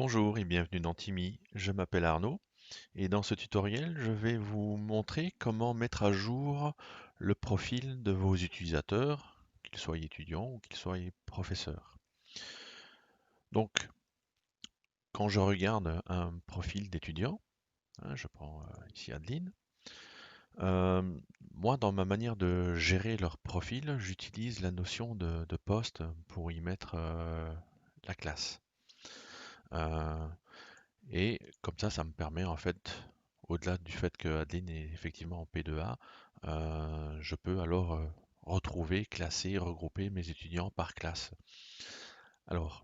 Bonjour et bienvenue dans Timmy, je m'appelle Arnaud et dans ce tutoriel je vais vous montrer comment mettre à jour le profil de vos utilisateurs, qu'ils soient étudiants ou qu'ils soient professeurs. Donc quand je regarde un profil d'étudiant, je prends ici Adeline, euh, moi dans ma manière de gérer leur profil, j'utilise la notion de poste pour y mettre la classe. Euh, Et comme ça me permet en fait, au-delà du fait que Adeline est effectivement en P2A, je peux alors retrouver, classer, regrouper mes étudiants par classe. Alors,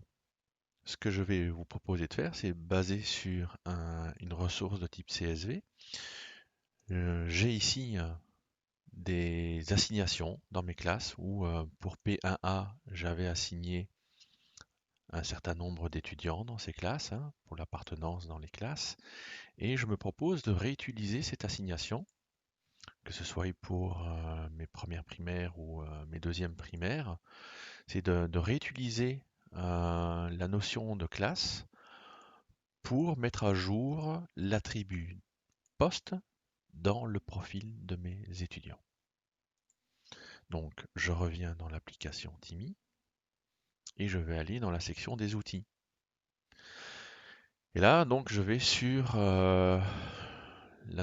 ce que je vais vous proposer de faire, c'est basé sur une ressource de type CSV. J'ai ici des assignations dans mes classes où pour P1A, j'avais assigné un certain nombre d'étudiants dans ces classes, pour l'appartenance dans les classes. Et je me propose de réutiliser cette assignation, que ce soit pour mes premières primaires ou mes deuxièmes primaires, c'est de réutiliser la notion de classe pour mettre à jour l'attribut poste dans le profil de mes étudiants. Donc je reviens dans l'application Timmy et je vais aller dans la section des outils. Et là, donc, je vais sur la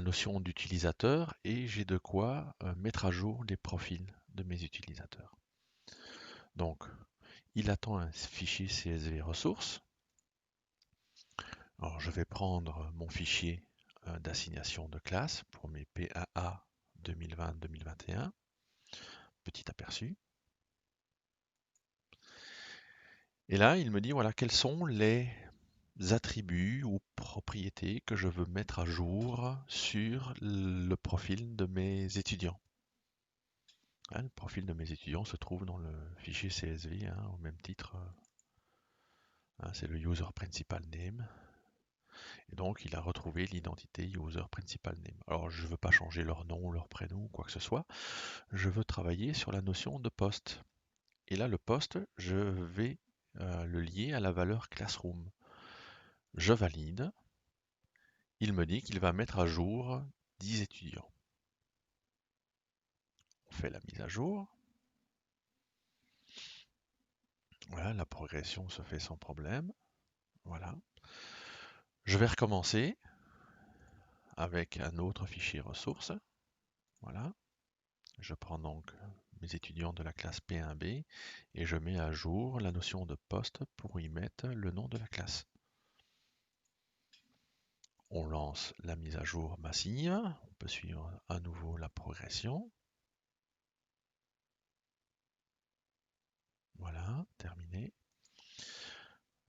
notion d'utilisateur et j'ai de quoi mettre à jour les profils de mes utilisateurs. Donc, il attend un fichier CSV ressources. Alors, je vais prendre mon fichier d'assignation de classe pour mes PAA 2020-2021. Petit aperçu. Et là, il me dit, voilà, quels sont les attributs ou propriétés que je veux mettre à jour sur le profil de mes étudiants. Le profil de mes étudiants se trouve dans le fichier CSV, au même titre, c'est le user principal name. Et donc, il a retrouvé l'identité user principal name. Alors, je ne veux pas changer leur nom, leur prénom ou quoi que ce soit. Je veux travailler sur la notion de poste. Et là, le poste, je vais le lier à la valeur classroom. Je valide. Il me dit qu'il va mettre à jour 10 étudiants. On fait la mise à jour. Voilà, la progression se fait sans problème. Voilà. Je vais recommencer avec un autre fichier ressources. Voilà. Je prends donc mes étudiants de la classe P1B et je mets à jour la notion de poste pour y mettre le nom de la classe. On lance la mise à jour massive. On peut suivre à nouveau la progression. Voilà, terminé.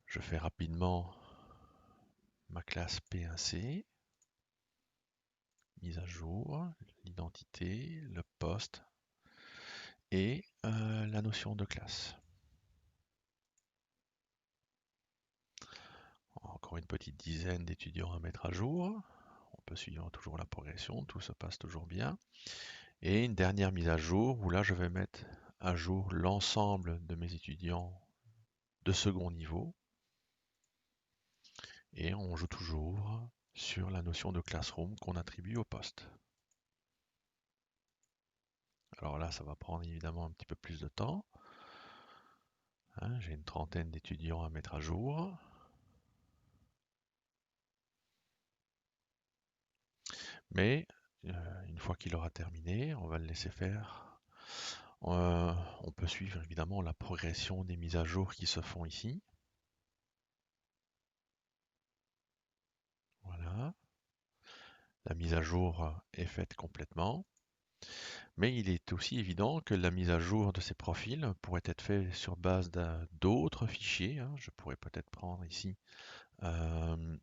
Je fais rapidement ma classe P1C. Mise à jour, l'identité, le poste et la notion de classe. Encore une petite dizaine d'étudiants à mettre à jour. On peut suivre toujours la progression, tout se passe toujours bien. Et une dernière mise à jour où là je vais mettre à jour l'ensemble de mes étudiants de second niveau. Et on joue toujours sur la notion de classroom qu'on attribue au poste. Alors là, ça va prendre évidemment un petit peu plus de temps. J'ai une trentaine d'étudiants à mettre à jour. Mais une fois qu'il aura terminé, on va le laisser faire. On peut suivre évidemment la progression des mises à jour qui se font ici. Voilà, la mise à jour est faite complètement. Mais il est aussi évident que la mise à jour de ces profils pourrait être faite sur base d'autres fichiers. Je pourrais peut-être prendre ici un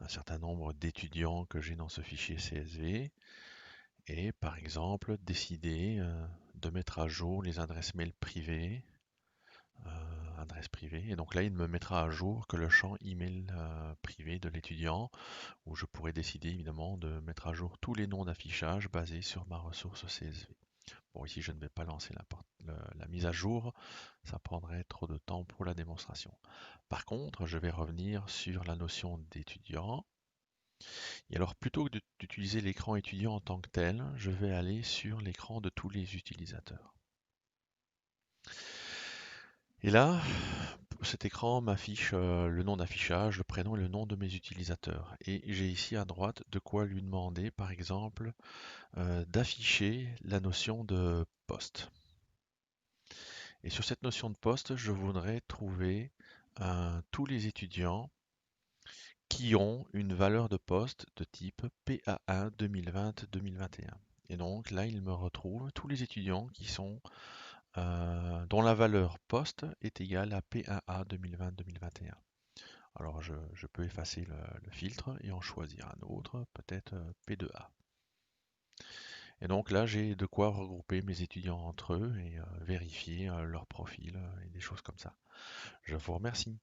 certain nombre d'étudiants que j'ai dans ce fichier CSV et par exemple décider de mettre à jour les adresses mail privées, adresse privée. Et donc là, il me mettra à jour que le champ email privé de l'étudiant, où je pourrais décider évidemment de mettre à jour tous les noms d'affichage basés sur ma ressource CSV. Bon, ici, je ne vais pas lancer la mise à jour, ça prendrait trop de temps pour la démonstration. Par contre, je vais revenir sur la notion d'étudiant. Et alors, plutôt que d'utiliser l'écran étudiant en tant que tel, je vais aller sur l'écran de tous les utilisateurs. Et là, cet écran m'affiche le nom d'affichage, le prénom et le nom de mes utilisateurs. Et j'ai ici à droite de quoi lui demander, par exemple, d'afficher la notion de poste. Et sur cette notion de poste, je voudrais trouver tous les étudiants qui ont une valeur de poste de type PA1 2020-2021. Et donc là, il me retrouve tous les étudiants dont la valeur poste est égale à P1A 2020-2021. Alors je peux effacer le filtre et en choisir un autre, peut-être P2A. Et donc là, j'ai de quoi regrouper mes étudiants entre eux et vérifier leur profil et des choses comme ça. Je vous remercie.